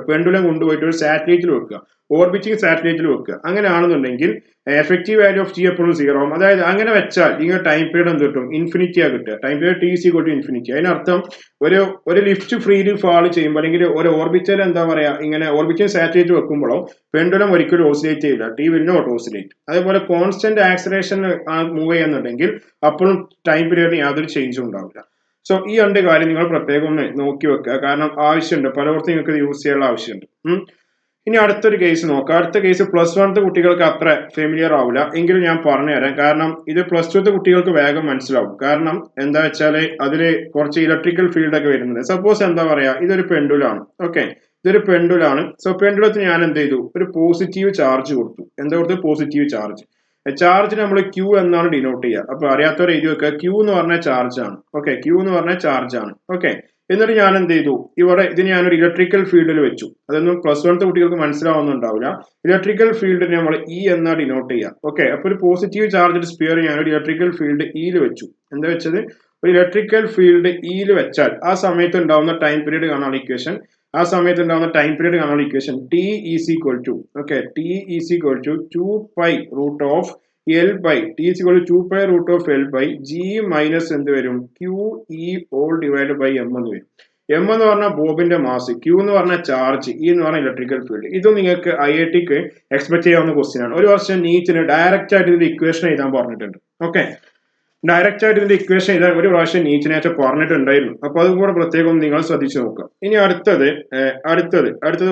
പെൻഡുലം കൊണ്ടുപോയിട്ട് ഒരു സാറ്റലൈറ്റിൽ വെക്കുക, ഓർബിറ്റിംഗ് സാറ്റലൈറ്റിൽ വെക്കുക. അങ്ങനെയാണെന്നുണ്ടെങ്കിൽ എഫക്റ്റീവ് വാല്യൂ ഓഫ് G എപ്പോഴും 0 ആവും. അതായത് അങ്ങനെ വെച്ചാൽ നിങ്ങൾ ടൈം പീരീഡ് എന്ത് കിട്ടും? ഇൻഫിനിറ്റി ആ കിട്ടുക. Time period T is equal to infinity. അതിനർത്ഥം ഒരു ലിഫ്റ്റ് ഫ്രീലി ഫാൾ ചെയ്യുമ്പോൾ അല്ലെങ്കിൽ ഒരു ഓർബിറ്റൽ എന്താ പറയാ ഇങ്ങനെ ഓർബിറ്റിംഗ് സാറ്റലൈറ്റ് വെക്കുമ്പോഴോ പെൻഡുലം ഒരിക്കലും ഓസിലേറ്റ് ചെയ്യില്ല. T will not oscillate. അതേപോലെ കോൺസ്റ്റന്റ് ആക്സിലറേഷൻ മൂവ് ചെയ്യുന്നുണ്ടെങ്കിൽ അപ്പോഴും ടൈം പീരീഡിന് യാതൊരു ചേഞ്ചും ഉണ്ടാവില്ല. സോ ഈ 2 കാര്യം നിങ്ങൾ പ്രത്യേകം ഒന്ന് നോക്കി വെക്കുക. കാരണം ആവശ്യമുണ്ട്, പലയിടത്തും നിങ്ങൾക്ക് ഇത് യൂസ് ചെയ്യാനുള്ള ആവശ്യമുണ്ട്. ഇനി അടുത്തൊരു കേസ് നോക്കാം. അടുത്ത കേസ് +1 കുട്ടികൾക്ക് അത്ര ഫെമിലിയർ ആവില്ല, എങ്കിലും ഞാൻ പറഞ്ഞുതരാം. കാരണം ഇത് +2 കുട്ടികൾക്ക് വേഗം മനസ്സിലാവും. കാരണം എന്താ വെച്ചാല് അതില് കുറച്ച് ഇലക്ട്രിക്കൽ ഫീൽഡ് ഒക്കെ വരുന്നത്. സപ്പോസ് എന്താ പറയാ ഇതൊരു പെൻഡുലാണ്. ഓക്കെ, ഇതൊരു പെൻഡുലാണ്. സോ പെൻഡുലത്തിന് ഞാൻ എന്ത് ചെയ്തു? ഒരു പോസിറ്റീവ് ചാർജ് കൊടുത്തു. എന്താ കൊടുത്തു? Positive charge. ചാർജിന് നമ്മൾ Q എന്നാണ് ഡിനോട്ട് ചെയ്യുക. അപ്പൊ അറിയാത്തവരെ എഴുതി വെക്കുക, Q എന്ന് പറഞ്ഞ ചാർജ് ആണ്. ഓക്കെ, Q എന്ന് പറഞ്ഞ ചാർജ് ആണ്. ഓക്കെ, എന്നിട്ട് ഞാൻ എന്ത് ചെയ്തു? ഇവിടെ ഇതിന് ഞാനൊരു ഇലക്ട്രിക്കൽ ഫീൽഡിൽ വെച്ചു. അതൊന്നും +1 കുട്ടികൾക്ക് മനസ്സിലാവുന്നുണ്ടാവില്ല. ഇലക്ട്രിക്കൽ ഫീൽഡിന് നമ്മൾ E എന്നാ ഡിനോട്ട് ചെയ്യുക. ഓക്കെ, അപ്പൊ ഒരു പോസിറ്റീവ് ചാർജ് സ്പിയർ ഞാനൊരു ഇലക്ട്രിക്കൽ ഫീൽഡ് ഇയിൽ വെച്ചു. എന്താ വെച്ചത്? ഒരു ഇലക്ട്രിക്കൽ ഫീൽഡ് ഇയിൽ വെച്ചാൽ ആ സമയത്ത് ഉണ്ടാവുന്ന ടൈം പീരീഡ് കാണാനുള്ള equation T is equal to, okay, T is equal to 2π√L/T is equal to 2π√L/g minus എന്ത് വരും? QE all divided by M എന്ന് വരും. M എന്ന് പറഞ്ഞാൽ ബോബിന്റെ മാസ്, Q എന്ന് പറഞ്ഞാൽ ചാർജ്, E എന്ന് പറഞ്ഞാൽ ഇലക്ട്രിക്കൽ ഫീൽഡ്. ഇതും നിങ്ങൾക്ക് IITക്ക് എക്സ്പെക്ട് ചെയ്യാവുന്ന ക്വസ്റ്റ്യൻ ആണ്. ഒരു വർഷം നീറ്റിന് ഡയറക്റ്റ് ആയിട്ട് ഇതിന്റെ ഇക്വേഷൻ എഴുതാൻ പറഞ്ഞിട്ടുണ്ട്. ഓക്കെ, ഡയറക്റ്റ് ആയിട്ട് ഇതിന്റെ ഇക്വേഷൻ എഴുതാൻ ഒരു പ്രാവശ്യം നീറ്റിനായിട്ട് പറഞ്ഞിട്ടുണ്ടായിരുന്നു. അപ്പൊ അതും കൂടെ പ്രത്യേകം നിങ്ങൾ ശ്രദ്ധിച്ചു നോക്കുക. ഇനി അടുത്തത്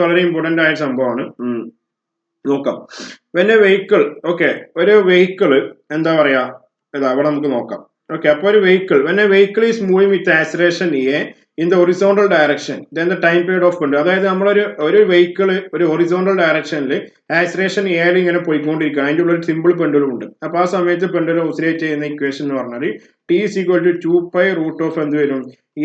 വളരെ ഇമ്പോർട്ടന്റ് ആയ സംഭവമാണ്. നോക്കാം. വെൻ എ വെഹിക്കിൾ, ഓക്കെ, ഒരു വെഹിക്കിള് എന്താ പറയാ അവിടെ നമുക്ക് നോക്കാം. ഓക്കെ, അപ്പൊ ഒരു vehicle when A vehicle is moving with acceleration A in the horizontal direction then the time period of pendulum. അതായത് നമ്മളൊരു വെഹിക്കിൾ ഒരു ഒറിസോണ്ടൽ ഡയറക്ഷനിൽ ആക്സിലറേഷൻ എയിൽ ഇങ്ങനെ പോയിക്കൊണ്ടിരിക്കുക, അതിൻ്റെ ഉള്ളിൽ സിമ്പിൾ പെൻഡുലം ഉണ്ട്. അപ്പോൾ ആ സമയത്ത് പെൻഡുലം ഓസിലേറ്റ് ചെയ്യുന്ന ഇക്വേഷൻ എന്ന് പറഞ്ഞാൽ T is equal to 2π root of എന്ത് വരും,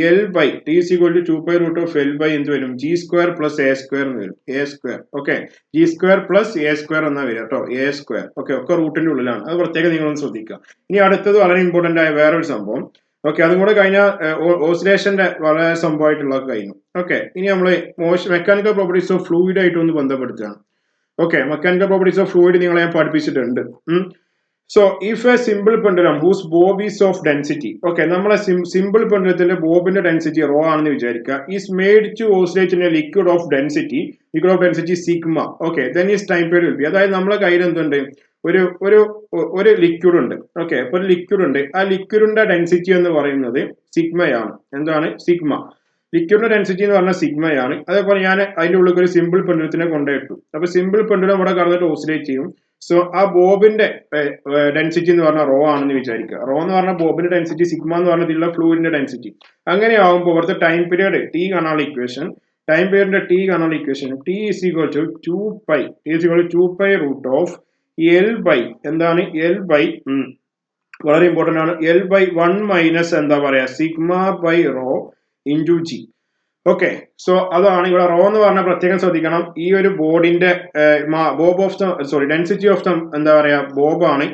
L by T is equal to 2π root of L by എന്ത് വരും, G square plus A square എന്ന് വരും. A square okay, G square plus A square എന്നാ വരിക കേട്ടോ. എ സ്ക്വയർ ഓക്കെ, ഒക്കെ റൂട്ടിന്റെ ഉള്ളിലാണ്. അത് പ്രത്യേകം നിങ്ങളൊന്ന് ശ്രദ്ധിക്കുക. ഇനി അടുത്തത് വളരെ ഇമ്പോർട്ടന്റ് ആയ വേറൊരു സംഭവം. ഓക്കെ, അതും കൂടെ കഴിഞ്ഞാൽ ഓസിലേഷന്റെ വളരെ സംഭവമായിട്ടുള്ളത് കഴിഞ്ഞു. ഓക്കെ, ഇനി നമ്മൾ മെക്കാനിക്കൽ പ്രോപ്പർട്ടീസ് ഓഫ് ഫ്ലൂയിഡ് ആയിട്ടൊന്ന് ബന്ധപ്പെടുത്തുകയാണ്. Okay, mechanical properties of fluid നിങ്ങളെ ഞാൻ പഠിപ്പിച്ചിട്ടുണ്ട്. So if a simple pendulum whose bob is of density, okay, നമ്മളെ സിമ്പിൾ പെൻഡുലത്തിന്റെ ബോബിന്റെ ഡെൻസിറ്റി റോ ആണെന്ന് വിചാരിക്കുക. Is made to oscillate in a liquid of density sigma. Okay, then is time period will be. അതായത് നമ്മളെ കയ്യിൽ എന്തുണ്ട്, ഒരു ലിക്വിഡ് ഉണ്ട്. ഓക്കെ, അപ്പൊ ഒരു ലിക്വിഡ് ഉണ്ട്. ആ ലിക്വിഡിന്റെ ഡെൻസിറ്റി എന്ന് പറയുന്നത് സിഗ്മയാണ്. എന്താണ് സിഗ്മ? ലിക്വിഡിന്റെ ഡെൻസിറ്റി എന്ന് പറഞ്ഞാൽ സിഗ്മയാണ്. അതേപോലെ ഞാൻ അതിന്റെ ഉള്ളിൽ ഒരു സിമ്പിൾ പെൻഡുലത്തിനെ കൊണ്ടുപോയിട്ടു. അപ്പൊ സിമ്പിൾ പെൻഡുലം ഇവിടെ കടന്നിട്ട് ഓസിലേറ്റ് ചെയ്യും. സോ ആ ബോബിന്റെ ഡെൻസിറ്റി എന്ന് പറഞ്ഞാൽ റോ ആണെന്ന് വിചാരിക്കുക. റോ എന്ന് പറഞ്ഞാൽ ബോബിന്റെ ഡെൻസിറ്റി, സിഗ്മ എന്ന് പറഞ്ഞതിലുള്ള ഫ്ലൂയിഡിന്റെ ഡെൻസിറ്റി. അങ്ങനെ ആവുമ്പോൾ ഇവിടുത്തെ ടൈം പീരീഡ് ടി കാണാനുള്ള ഇക്വേഷൻ, ടൈം പീരീഡിന്റെ ടി കാണാനുള്ള equation T is equal to 2π root of L by എന്താണ് എൽ ബൈ വളരെ ഇമ്പോർട്ടന്റ് ആണ്, എൽ ബൈ 1 മൈനസ് എന്താ പറയാ sigma by rho into G. Okay, so അതാണ് ഇവിടെ റോ എന്ന് പറഞ്ഞാൽ പ്രത്യേകം ശ്രദ്ധിക്കണം. ഈ ഒരു ബോഡിന്റെ ഡെൻസിറ്റി ഓഫ് ദ എന്താ പറയാ ബോബാണ്.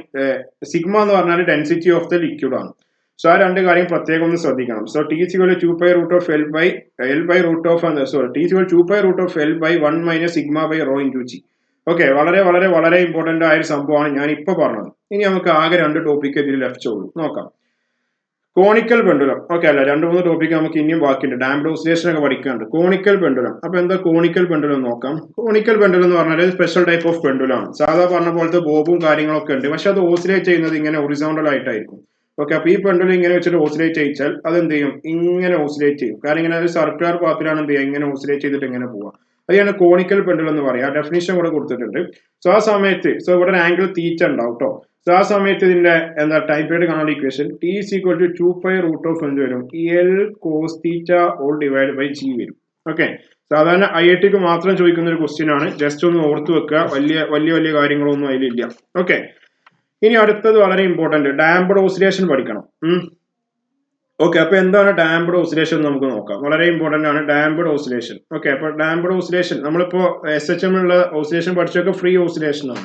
സിഗ്മ എന്ന് പറഞ്ഞാൽ ഡെൻസിറ്റി ഓഫ് ദ ലിക്വിഡ് ആണ്. സോ ആ രണ്ട് കാര്യം പ്രത്യേകം ഒന്ന് ശ്രദ്ധിക്കണം. So T is equal to 2π root of L by root of T is equal 2π root of L by 1 minus sigma by rho into G. Okay, വളരെ വളരെ വളരെ ഇമ്പോർട്ടന്റ് ആയ ഒരു സംഭവമാണ് ഞാൻ ഇപ്പൊ പറഞ്ഞത്. ഇനി നമുക്ക് ആകെ 2 ടോപ്പിക്ക് ഇതിൽ ലഭിച്ചോളൂ നോക്കാം. Conical pendulum. ഓക്കെ, അല്ല 2-3 ടോപ്പിക്ക് നമുക്ക് ഇനിയും ബാക്കിയുണ്ട്. ഡാംപ്ഡ് ഓസിലേഷൻ ഒക്കെ പഠിക്കാനുണ്ട്. Conical pendulum. അപ്പൊ എന്താ കോണിക്കൽ പെൻഡുലം നോക്കാം. കോണിക്കൽ പെൻഡുലം എന്ന് പറഞ്ഞാൽ സ്പെഷ്യൽ ടൈപ്പ് ഓഫ് പെൻഡുലാണ്. സാധാ പറഞ്ഞ പോലത്തെ ബോബും കാര്യങ്ങളൊക്കെ ഉണ്ട്, പക്ഷെ അത് ഓസിലേറ്റ് ചെയ്യുന്നത് ഇങ്ങനെ ഒറിസോണ്ടൽ ആയിട്ടായിരിക്കും. ഓക്കെ, അപ്പൊ ഈ പെൻഡുലം ഇങ്ങനെ വെച്ചിട്ട് ഓസിലേറ്റ് ചെയ്യിച്ചാൽ അതെന്ത് ചെയ്യും, ഇങ്ങനെ ഓസിലേറ്റ് ചെയ്യും. കാരണം ഇങ്ങനെ ഒരു സർക്കുലർ പാത്തിലാണ് എന്ത് ചെയ്യുക, ഇങ്ങനെ ഓസിലേറ്റ് ചെയ്തിട്ട് ഇങ്ങനെ പോവാം. അതാണ് കോണിക്കൽ പെൻഡുലം എന്ന് പറയുക. ഡെഫിനിഷൻ കൂടെ കൊടുത്തിട്ടുണ്ട്. സോ ആ സമയത്ത് ഇവിടെ ഒരു ആംഗിൾ തീറ്റ ഉണ്ടാവും കേട്ടോ. സോ ആ സമയത്ത് ഇതിന്റെ എന്താ ടൈം പീരീഡ് കാണാനുള്ള equation T is equal to 2π root of എന്ത് വരും, L cos theta all divide by G വരും. ഓക്കെ, സാധാരണ IITക്ക് മാത്രം ചോദിക്കുന്ന ഒരു ക്വസ്റ്റ്യൻ ആണ്. ജസ്റ്റ് ഒന്ന് ഓർത്ത് വെക്കുക, വലിയ കാര്യങ്ങളൊന്നും അതിലില്ല. ഓക്കെ, ഇനി അടുത്തത് വളരെ ഇമ്പോർട്ടന്റ്, ഡാംപ്ഡ് ഓസിലേഷൻ പഠിക്കണം. ഓക്കെ, അപ്പൊ എന്താണ് ഡാംപ്ഡ് ഓസിലേഷൻ നമുക്ക് നോക്കാം. വളരെ ഇമ്പോർട്ടന്റ് ആണ് ഡാംപ്ഡ് ഓസിലേഷൻ. ഓക്കെ, അപ്പൊ ഡാംപ്ഡ് ഓസിലേഷൻ നമ്മളിപ്പോ SHM ഉള്ള ഓസിലേഷൻ പഠിച്ചൊക്കെ ഫ്രീ ഓസിലേഷൻ ആണ്.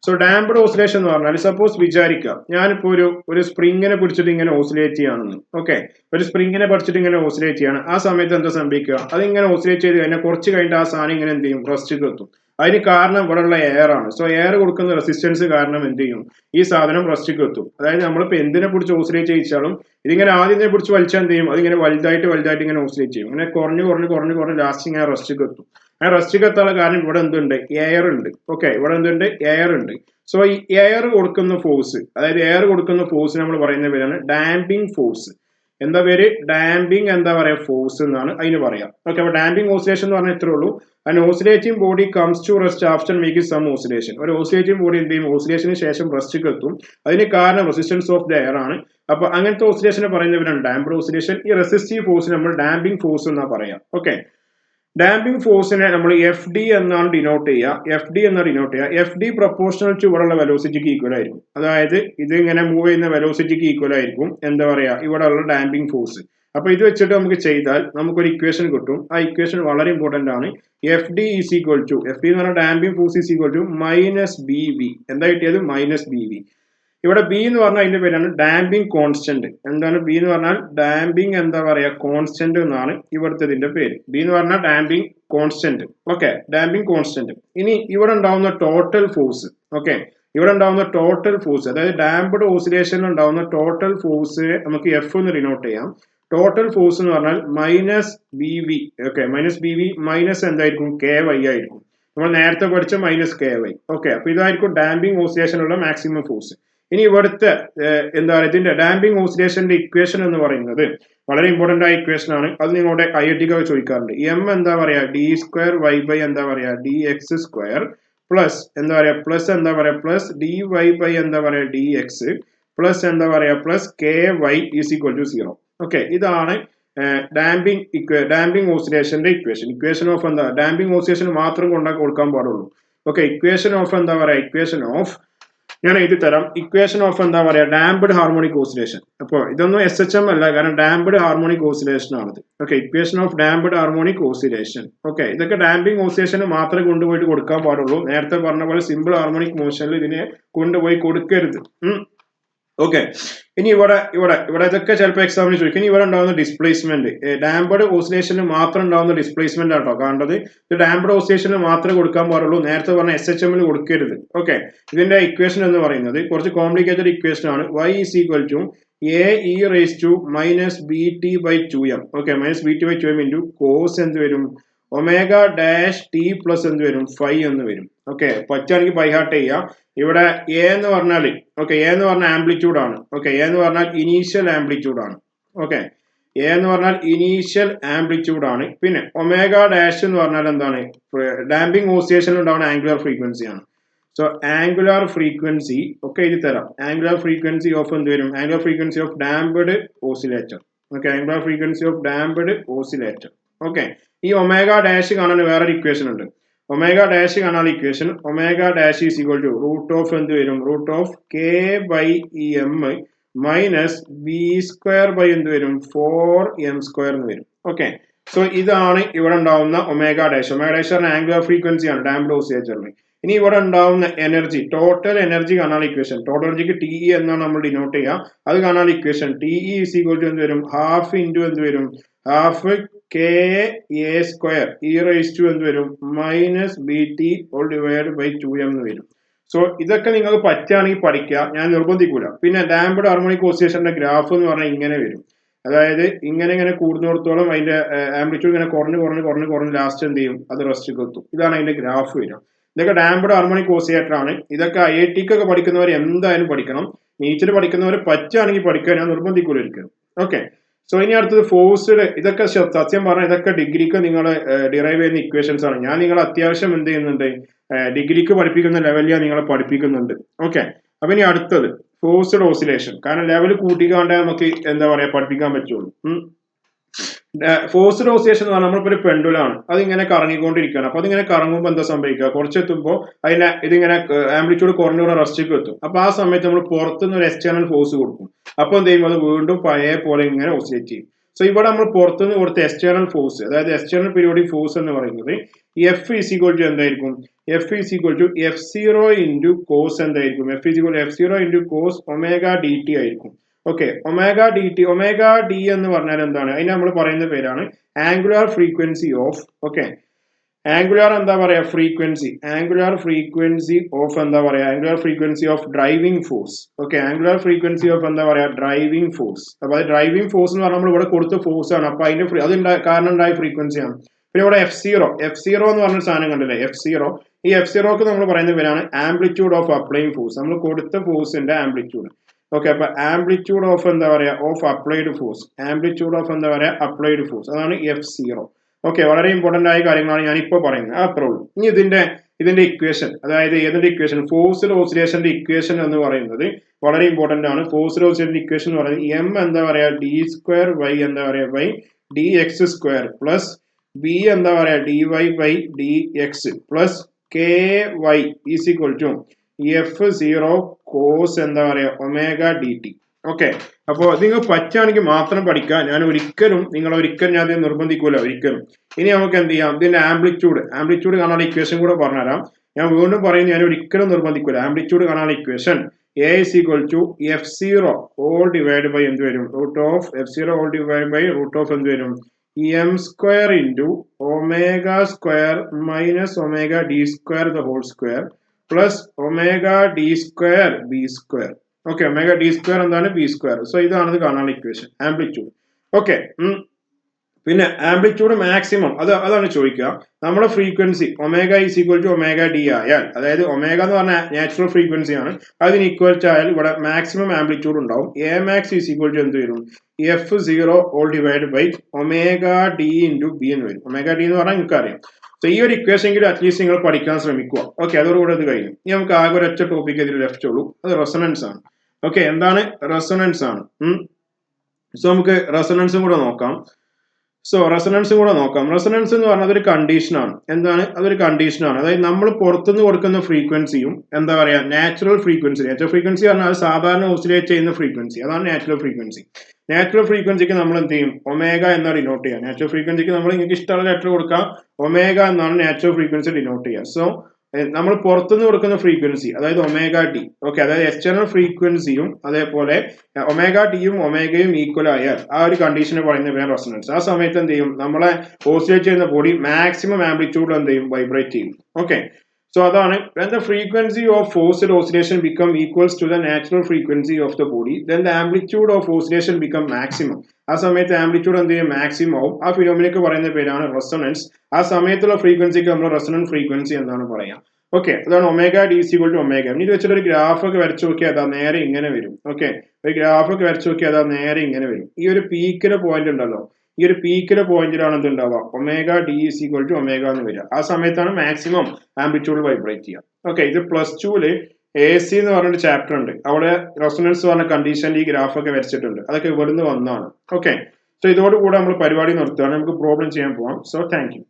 സോ ഡാംപ്ഡ് ഓസിലേഷൻ എന്ന് പറഞ്ഞാൽ സപ്പോസ് വിചാരിക്കാം ഞാനിപ്പോ ഒരു സ്പ്രിങ്ങിനെ പിടിച്ചിട്ട് ഇങ്ങനെ ഓസിലേറ്റ് ചെയ്യാണെന്ന്. ഓക്കെ, ഒരു സ്പ്രിങ്ങിനെ പഠിച്ചിട്ട് ഇങ്ങനെ ഓസിലേറ്റ് ചെയ്യാണ്. ആ സമയത്ത് എന്താ സംഭവിക്കുക, അതിങ്ങനെ ഓസിലേറ്റ് ചെയ്ത് കഴിഞ്ഞാൽ കുറച്ച് കഴിഞ്ഞിട്ട് ആ സാധനം ഇങ്ങനെ എന്ത് ചെയ്യും, റെസ്റ്റിലേക്ക് എത്തും. അതിന് കാരണം ഇവിടെ ഉള്ള എയർ ആണ്. സോ എയർ കൊടുക്കുന്ന റെസിസ്റ്റൻസ് കാരണം എന്ത് ചെയ്യും, ഈ സാധനം റെസ്റ്റിലേക്ക് എത്തും. അതായത് നമ്മളിപ്പോ എന്തിനെ പിടിച്ച് ഓസിലേറ്റ് ചെയ്യിച്ചാലും ഇതിങ്ങനെ ആദ്യം പിടിച്ച് വലിച്ചാൽ എന്ത് ചെയ്യും, അതിങ്ങനെ വലുതായിട്ട് ഇങ്ങനെ ഓസിലേറ്റ് ചെയ്യും. ഇങ്ങനെ കുറഞ്ഞ് ലാസ്റ്റ് ഇങ്ങനെ റെസ്റ്റിലേക്ക് എത്തും. ആ റെസ്റ്റിലേക്ക് എത്താനുള്ള കാരണം ഇവിടെ എന്തുണ്ട്, എയർ ഉണ്ട്. ഓക്കെ, ഇവിടെ എന്തുണ്ട്, എയർ ഉണ്ട്. സോ ഈ എയർ കൊടുക്കുന്ന ഫോഴ്സ്, അതായത് എയർ കൊടുക്കുന്ന ഫോഴ്സ് നമ്മൾ പറയുന്ന പേരാണ് ഡാമ്പിംഗ് ഫോഴ്സ്. എന്താ പേര്, ഡാമ്പിംഗ് എന്താ പറയാ ഫോഴ്സ് എന്നാണ് അതിന് പറയാം. ഓക്കെ, അപ്പൊ ഡാമ്പിംഗ് ഓസിലേഷൻ എന്ന് പറഞ്ഞാൽ ഇത്രേ ഉള്ളൂ. And oscillating body comes to rest after making some oscillation. ഒരു ഓസിലേറ്റിംഗ് ബോഡി എന്ത് ചെയ്യും, ഓസിലേഷന് ശേഷം റെസ്റ്റിലേക്ക് എത്തും. അതിന് കാരണം റെസിസ്റ്റൻസ് ഓഫ് ദ എയർ ആണ്. അപ്പൊ അങ്ങനത്തെ ഓസിലേഷനെ പറയുന്നവരാണ് ഡാംപ്ഡ് ഓസിലേഷൻ. ഈ റെസിസ്റ്റീവ് ഫോഴ്സ് നമ്മൾ ഡാമ്പിംഗ് ഫോഴ്സ് എന്നാ പറയാം. ഓക്കെ, ഡാമ്പിംഗ് ഫോഴ്സിനെ നമ്മൾ FD എന്നാണ് ഡിനോട്ട് ചെയ്യുക. FD പ്രൊപ്പോർഷണൽ ടു ഇവിടെയുള്ള വെലോസിറ്റിക്ക് ഈക്വൽ ആയിരിക്കും. അതായത് ഇത് ഇങ്ങനെ മൂവ് ചെയ്യുന്ന വെലോസിറ്റിക്ക് ഈക്വൽ ആയിരിക്കും എന്താ പറയാ ഇവിടെ ഉള്ള ഡാമ്പിംഗ് ഫോഴ്സ്. അപ്പൊ ഇത് വെച്ചിട്ട് നമുക്ക് ചെയ്താൽ നമുക്കൊരു ഇക്വേഷൻ കിട്ടും. ആ ഇക്വേഷൻ വളരെ ഇമ്പോർട്ടന്റ് ആണ്. FD is equal to, FD എന്ന് പറഞ്ഞാൽ damping force is equal to -BV. എന്താ കിട്ടിയത്, -BV. ഇവിടെ ബി എന്ന് പറഞ്ഞാൽ അതിന്റെ പേരാണ് ഡാമ്പിംഗ് കോൺസ്റ്റന്റ്. എന്താണ് ബി എന്ന് പറഞ്ഞാൽ, ഡാമ്പിംഗ് എന്താ പറയാ കോൺസ്റ്റന്റ് എന്നാണ് ഇവിടുത്തെ ഇതിന്റെ പേര്. ബി എന്ന് പറഞ്ഞാൽ damping constant. Okay, damping constant. ഇനി ഇവിടെ ഉണ്ടാവുന്ന ടോട്ടൽ ഫോഴ്സ്, ഓക്കെ, ഇവിടെ ഉണ്ടാവുന്ന ടോട്ടൽ ഫോഴ്സ്, അതായത് ഡാംപ്ഡ് ഓസിലേഷനിൽ ഉണ്ടാവുന്ന ടോട്ടൽ ഫോഴ്സ് നമുക്ക് F എന്ന് റിനോട്ട് ചെയ്യാം. ടോട്ടൽ ഫോഴ്സ് എന്ന് പറഞ്ഞാൽ -BV. ഓക്കെ, -BV മൈനസ് എന്തായിരിക്കും, KY ആയിരിക്കും. നമ്മൾ നേരത്തെ പഠിച്ച -KY. ഓക്കെ, അപ്പൊ ഇതായിരിക്കും ഡാമ്പിംഗ് ഓസിലേഷനുള്ള മാക്സിമം ഫോഴ്സ്. ഇനി ഇവിടുത്തെ എന്താ പറയുക, ഇതിന്റെ ഡാമ്പിംഗ് ഓസിലേഷന്റെ ഇക്വേഷൻ എന്ന് പറയുന്നത് വളരെ ഇമ്പോർട്ടന്റ് ആയ ഇക്വേഷൻ ആണ്. അത് നിങ്ങളുടെ IITക്കൊക്കെ ചോദിക്കാറുണ്ട്. M എന്താ പറയാ, d²y ബൈ എന്താ പറയാ dx² പ്ലസ് എന്താ പറയാ പ്ലസ് dy ബൈ എന്താ പറയാ dx പ്ലസ് എന്താ പറയാ plus KY is equal to 0. Okay, ഇതാണ് ഡാമ്പിംഗ് ഓസിലേഷന്റെ ഇക്വേഷൻ ഓഫ് എന്താ ഡാമ്പിംഗ് ഓസിലേഷൻ മാത്രം കൊണ്ടാക്കി കൊടുക്കാൻ പാടുള്ളൂ. ഓക്കെ, ഇക്വേഷൻ ഓഫ് എന്താ പറയാ ഇക്വേഷൻ ഓഫ് ഞാൻ എഴുതി തരാം. ഇക്വേഷൻ ഓഫ് എന്താ പറയാ ഡാംപ്ഡ് ഹാർമോണിക് ഓസിലേഷൻ. അപ്പോൾ ഇതൊന്നും SHM അല്ല, കാരണം ഡാംപ്ഡ് ഹാർമോണിക് ഓസിലേഷൻ ആണത്. Okay, equation of damped harmonic oscillation. Okay, ഇതൊക്കെ ഡാമ്പിംഗ് ഓസിലേഷന് മാത്രമേ കൊണ്ടുപോയിട്ട് കൊടുക്കാൻ പാടുള്ളൂ. നേരത്തെ പറഞ്ഞ പോലെ സിമ്പിൾ ഹാർമോണിക് മോഷനിൽ ഇതിനെ കൊണ്ടുപോയി കൊടുക്കരുത്. ഓക്കെ, ഇനി ഇവിടെ ഇതൊക്കെ ചിലപ്പോൾ എക്സാമിന് ചോദിക്കും. ഇനി ഇവിടെ ഉണ്ടാകുന്ന ഡിസ്പ്ലേസ്മെന്റ് ഡാംപ്ഡ് ഓസിലേഷന് മാത്രം ഉണ്ടാകുന്ന ഡിസ്പ്ലേസ്മെന്റ് ആട്ടോ കാണേണ്ടത്. ഇത് ഡാംപ്ഡ് ഓസിലേഷന് മാത്രമേ കൊടുക്കാൻ പാടുള്ളൂ. നേരത്തെ പറഞ്ഞ SHM കൊടുക്കരുത്. ഓക്കെ, ഇതിന്റെ ഇക്വേഷൻ എന്ന് പറയുന്നത് കുറച്ച് കോംപ്ലിക്കേറ്റഡ് ഇക്വേഷൻ ആണ്. y is equal to AE raise to minus BT/2m. Okay, minus BT/2m into cos എന്ത് വരും ഒമേഗ ഡാഷ് ടി പ്ലസ് എന്ത് വരും ഫൈ എന്ന് വരും. ഓക്കെ, പറ്റുകയാണെങ്കിൽ ബൈ ഹാർട്ട് ചെയ്യാം. ഇവിടെ എ എന്ന് പറഞ്ഞാൽ എ എന്ന് പറഞ്ഞാൽ ആംപ്ലിറ്റ്യൂഡ് ആണ്. ഓക്കെ, എ എന്ന് പറഞ്ഞാൽ ഇനീഷ്യൽ ആംപ്ലിറ്റ്യൂഡ് ആണ്. ഓക്കെ, എ എന്ന് പറഞ്ഞാൽ ഇനീഷ്യൽ ആംപ്ലിറ്റ്യൂഡ് ആണ്. പിന്നെ ഒമേഗ ഡാഷ് എന്ന് പറഞ്ഞാൽ എന്താണ് ഡാമ്പിംഗ് ഓസിലേഷൻ ഉണ്ടാവുന്ന ആംഗുലർ ഫ്രീക്വൻസി ആണ്. സോ ആംഗുലർ ഫ്രീക്വൻസി ഒക്കെ എഴുതി തരാം. ആംഗുലർ ഫ്രീക്വൻസി ഓഫ് എന്ത് വരും angular frequency of damped oscillator. Okay, angular frequency of damped oscillator. Okay, ഈ ഒമേഗ ഡാഷ് കാണാൻ വേറൊരു ഇക്വേഷൻ ഉണ്ട്. ഒമേഗ ഡാഷ് കാണാൻ equation omega dash is equal to root of എന്ത് വരും root of K/M minus B² എന്ത് വരും 4m² എന്ന് വരും. ഓക്കെ, സോ ഇതാണ് ഇവിടെ ഉണ്ടാവുന്ന omega dash. Omega dash angular frequency ആണ് ഡാംപ്ഡ് ഓസിലേറ്ററിൽ. ഇനി ഇവിടെ ഉണ്ടാവുന്ന എനർജി ടോട്ടൽ എനർജി കാണാൻ ഇക്വേഷൻ ടോട്ടൽ എനർജിക്ക് TE എന്നാണ് നമ്മൾ ഡിനോട്ട് ചെയ്യുക. അത് കാണാൻ equation TE is equal to എന്ത് വരും ഹാഫ് ഇൻറ്റു എന്ത് വരും half Ka² e raise to എന്ത് വരും മൈനസ് BT/2m എന്ന് വരും. സോ ഇതൊക്കെ നിങ്ങൾക്ക് പറ്റുകയാണെങ്കിൽ പഠിക്കുക, ഞാൻ നിർബന്ധിക്കൂല. പിന്നെ ഡാംപ്ഡ് ഹാർമോണിക് ഓസിലേഷന്റെ ഗ്രാഫ് എന്ന് പറഞ്ഞാൽ ഇങ്ങനെ വരും. അതായത് ഇങ്ങനെ കൂടുന്നിടത്തോളം അതിന്റെ ആംപ്ലിറ്റ്യൂഡ് ഇങ്ങനെ കുറഞ്ഞ് ലാസ്റ്റ് എന്ത് ചെയ്യും അത് റെസ്റ്റിലേക്ക് എത്തും. ഇതാണ് അതിന്റെ ഗ്രാഫ് വരിക. ഇതൊക്കെ ഡാംപ്ഡ് ഹാർമോണിക് ഓസിലേറ്റർ ആണ്. ഇതൊക്കെ IIT ഒക്കെ പഠിക്കുന്നവർ എന്തായാലും പഠിക്കണം. നീറ്റിൽ പഠിക്കുന്നവർ പറ്റുകയാണെങ്കിൽ പഠിക്കുക, ഞാൻ നിർബന്ധിക്കൂല ഒരിക്കലും. ഓക്കെ, സോ ഇനി അടുത്തത് ഫോഴ്സ്ഡ്. ഇതൊക്കെ സത്യം പറഞ്ഞാൽ ഇതൊക്കെ ഡിഗ്രിക്ക് നിങ്ങൾ ഡിറൈവ് ചെയ്യുന്ന ഇക്വേഷൻസ് ആണ്. ഞാൻ നിങ്ങളെ അത്യാവശ്യം എന്ത് ചെയ്യുന്നുണ്ട് ഡിഗ്രിക്ക് പഠിപ്പിക്കുന്ന ലെവലിൽ നിങ്ങളെ പഠിപ്പിക്കുന്നുണ്ട്. ഓക്കെ, അപ്പൊ ഇനി അടുത്തത് ഫോഴ്സ്ഡ് ഓസിലേഷൻ. കാരണം ലെവൽ കൂട്ടിക്കാണ്ടേ നമുക്ക് എന്താ പറയാ പഠിപ്പിക്കാൻ പറ്റുള്ളൂ. ഫോഴ്സ്ഡ് ഓസിലേഷൻ എന്ന് പറഞ്ഞാൽ നമ്മളിപ്പോ ഒരു പെൻഡുലാണ്, അതിങ്ങനെ കറങ്ങിക്കൊണ്ടിരിക്കുകയാണ്. അപ്പൊ അതിങ്ങനെ കറങ്ങുമ്പോൾ എന്താ സംഭവിക്കുക കുറച്ചെത്തുമ്പോൾ അതിനെ ഇതിങ്ങനെ ആംപ്ലിറ്റ്യൂഡ് കുറഞ്ഞ റെസ്റ്റിലേക്ക് എത്തും. അപ്പൊ ആ സമയത്ത് നമ്മൾ പുറത്തുനിന്ന് ഒരു എക്സ്റ്റേണൽ ഫോഴ്സ് കൊടുക്കും. അപ്പൊ എന്ത് ചെയ്യും അത് വീണ്ടും പഴയ പോലെ ഇങ്ങനെ ഓസിലേറ്റ് ചെയ്യും. സോ ഇവിടെ നമ്മൾ പുറത്തുനിന്ന് കൊടുത്ത എക്സ്റ്റേണൽ ഫോഴ്സ് അതായത് എക്സ്റ്റേണൽ പീരിയോഡിക് ഫോഴ്സ് എന്ന് പറയുന്നത് F ഈസ് ഈക്വൽ ടു എന്തായിരിക്കും F is equal to F0 into cos എന്തായിരിക്കും F is equal F0 into cos omega DT ആയിരിക്കും. ഓക്കെ, ഒമേഗ ഡി എന്ന് പറഞ്ഞാൽ എന്താണ് അതിന് നമ്മൾ പറയുന്ന പേരാണ് angular frequency of. Okay, angular എന്താ പറയാ ആംഗുലർ ഫ്രീക്വൻസി ഓഫ് എന്താ പറയാ angular frequency of driving force. Okay, angular frequency of എന്താ പറയാ ഡ്രൈവിംഗ് ഫോഴ്സ്. അപ്പൊ അത് ഡ്രൈവിംഗ് ഫോഴ്സ് എന്ന് പറഞ്ഞാൽ നമ്മൾ ഇവിടെ കൊടുത്ത ഫോഴ്സ് ആണ്. അപ്പൊ അതിന്റെ അത് കാരണം ഉണ്ടായ ഫ്രീക്വൻസി ആണ്. പിന്നെ ഇവിടെ F0 എന്ന് പറഞ്ഞ സാധനം കണ്ടില്ലേ F0. ഈ F0ക്ക് നമ്മൾ പറയുന്ന പേരാണ് ആംപ്ലിറ്റ്യൂഡ് ഓഫ് അപ്ലൈയിങ് ഫോഴ്സ്. നമ്മൾ കൊടുത്ത ഫോഴ്സിന്റെ ആംപ്ലിറ്റ്യൂഡ്. ഓക്കെ, അപ്പൊ ആംപ്ലിറ്റ്യൂഡ് ഓഫ് എന്താ പറയാ of applied force amplitude of എന്താ പറയാ അപ്ലൈഡ് ഫോഴ്സ് അതാണ് F0. ഓക്കെ, വളരെ ഇമ്പോർട്ടന്റ് ആയ കാര്യങ്ങളാണ് ഞാൻ ഇപ്പോൾ പറയുന്നത്. അത്രേ ഉള്ളൂ. ഇനി ഇതിന്റെ ഇക്വേഷൻ അതായത് ഏതിന്റെ ഇക്വേഷൻ ഫോഴ്സ്ഡ് ഓസിലേഷന്റെ ഇക്വേഷൻ എന്ന് പറയുന്നത് വളരെ ഇമ്പോർട്ടന്റ് ആണ്. ഫോഴ്സ്ഡ് ഓസിലേഷന്റെ ഇക്വേഷൻ എന്ന് പറയുന്നത് M എന്താ പറയാ D² എന്താ പറയാ ബൈ dx² പ്ലസ് B എന്താ പറയാ dy/dx plus KY is equal to F0 cos എന്താ പറയാ ഒമേഗ DT. ഓക്കെ, അപ്പോൾ നിങ്ങൾ പറ്റുകയാണെങ്കിൽ മാത്രം പഠിക്കുക. ഞാൻ ഒരിക്കലും ഞാൻ നിർബന്ധിക്കൂല ഒരിക്കലും. ഇനി നമുക്ക് എന്ത് ചെയ്യാം ഇതിന്റെ ആംപ്ലിറ്റ്യൂഡ് കാണാൻ ഇക്വേഷൻ കൂടെ പറഞ്ഞുതരാം. ഞാൻ വീണ്ടും പറയും ഞാൻ ഒരിക്കലും നിർബന്ധിക്കൂല. ആംപ്ലിറ്റ്യൂഡ് കാണാൻ equation A is equal to F0 all divided by എന്ത് വരും root of F0 all divided by root of എന്ത് വരും M² into omega² minus omega D² the whole square plus omega D² B². Okay, omega D² എന്താണ് B². So ഇതാണ് കാണാനുള്ള equation amplitude. Okay, പിന്നെ amplitude maximum അതാണ് ചോദിക്കുക. നമ്മുടെ frequency omega is equal to omega D ആയാൽ അതായത് ഒമേഗ എന്ന് പറഞ്ഞാൽ നാച്ചുറൽ ഫ്രീക്വൻസി ആണ്, അതിന് ഈക്വൽ ടു ആയാൽ ഇവിടെ മാക്സിമം ആംപ്ലിറ്റ്യൂഡ് ഉണ്ടാവും. A max is equal to എന്ത് വരും F0 all divided by omega D into B എന്ന് വരും. ഒമേഗ D എന്ന് പറഞ്ഞാൽ നിങ്ങൾക്ക് അറിയാം. സോ ഈ ഒരു ഇക്വേഷൻ എങ്കിലും അറ്റ്ലീസ്റ്റ് നിങ്ങൾ പഠിക്കാൻ ശ്രമിക്കുക. ഓക്കെ, അതോടുകൂടെ ഇത് കഴിഞ്ഞു. ഇനി നമുക്ക് ആകെ ഒരൊറ്റ ടോപ്പിക് ഇതിൽ ലെഫ്റ്റ് ഉള്ളൂ, അത് റെസൊണൻസ് ആണ്. ഓക്കെ, എന്താണ് റെസൊണൻസ് ആണ്. സോ നമുക്ക് റെസൊണൻസും കൂടെ നോക്കാം. സോ റെസൊണൻസ് കൂടെ നോക്കാം. റെസൊണൻസ് എന്ന് പറഞ്ഞാൽ അതൊരു കണ്ടീഷനാണ്. എന്താണ്? അതൊരു കണ്ടീഷനാണ്. അതായത് നമ്മൾ പുറത്തുനിന്ന് കൊടുക്കുന്ന ഫ്രീക്വൻസിയും എന്താ പറയാ നാച്ചുറൽ ഫ്രീക്വൻസി പറഞ്ഞാൽ അത് സാധാരണ ഓസിലേറ്റ് ചെയ്യുന്ന ഫ്രീക്വൻസി, അതാണ് നാച്ചുറൽ ഫ്രീക്വൻസി. നാച്ചുറൽ ഫ്രീക്വൻസിക്ക് നമ്മൾ എന്ത് ചെയ്യും? ഒമേഗ എന്ന് ഡിനോട്ട് ചെയ്യാം. നാച്ചുറൽ ഫ്രീക്വൻസിക്ക് നമ്മൾ നിങ്ങൾക്ക് ഇഷ്ടമുള്ള ലെറ്റർ കൊടുക്കാം. ഒമേഗ എന്നാണ് നാച്ചുറൽ ഫ്രീക്വൻസി ഡിനോട്ട് ചെയ്യുക. സോ നമ്മൾ പുറത്തുനിന്ന് കൊടുക്കുന്ന ഫ്രീക്വൻസി അതായത് ഒമേഗ ടി, ഓക്കെ, അതായത് എക്സ്റ്റേണൽ ഫ്രീക്വൻസിയും അതേപോലെ ഒമേഗ ടിയും ഒമേഗയും ഈക്വൽ ആയാൽ ആ ഒരു കണ്ടീഷനെ പറയുന്ന പേര് റെസൊണൻസ്. ആ സമയത്ത് എന്ത് ചെയ്യും? നമ്മളെ ഓസിലേറ്റ് ചെയ്യുന്ന ബോഡി മാക്സിമം ആംപ്ലിറ്റ്യൂഡിൽ എന്ത് ചെയ്യും? വൈബ്രേറ്റ് ചെയ്യും. ഓക്കെ, സോ അതാണ് when the frequency of forced oscillation become equals to the natural frequency of the body, then the amplitude of oscillation become maximum. ആ സമയത്ത് ആംപ്ലിറ്റ്യൂഡ് എന്ത് ചെയ്യും? മാക്സിമം ആവും. ആ ഫിനോമിനക്ക് പറയുന്ന പേരാണ് റെസൊണൻസ്. ആ സമയത്തുള്ള ഫ്രീക്വൻസിക്ക് നമ്മൾ റെസൊണന്റ് ഫ്രീക്വൻസി എന്നാണ് പറയാം. ഓക്കെ, അതാണ് omega D C equal to omega. ഇനി ഇത് വെച്ചിട്ട് ഒരു ഗ്രാഫ് ഒക്കെ വരച്ചു നോക്കിയാൽ അതാ നേരെ ഇങ്ങനെ വരും. ഓക്കെ, ഒരു ഗ്രാഫ് ഒക്കെ വരച്ചു നോക്കിയാൽ അതാ നേരെ ഇങ്ങനെ വരും. ഈ ഒരു പീക്കിലെ പോയിന്റ് ഉണ്ടല്ലോ, ഈ ഒരു പീക്കിലെ പോയിന്റിലാണ് എന്ത് ഉണ്ടാവുക? Omega D is equal to omega എന്ന് വരിക. ആ സമയത്താണ് മാക്സിമം ആംപ്ലിറ്റ്യൂഡ് വൈബ്രേറ്റ് ചെയ്യുക. ഓക്കെ, ഇത് +2 എ സി എന്ന് പറഞ്ഞൊരു ചാപ്റ്റർ ഉണ്ട്. അവിടെ റെസൊണൻസ് പറഞ്ഞ കണ്ടീഷനിൽ ഈ ഗ്രാഫ് ഒക്കെ വരച്ചിട്ടുണ്ട്. അതൊക്കെ ഇവിടുന്ന് വന്നതാണ്. ഓക്കെ, സോ ഇതോടുകൂടെ നമ്മൾ പരിപാടി നിർത്തുകയാണ്. നമുക്ക് പ്രോബ്ലം ചെയ്യാൻ പോവാം. So thank you.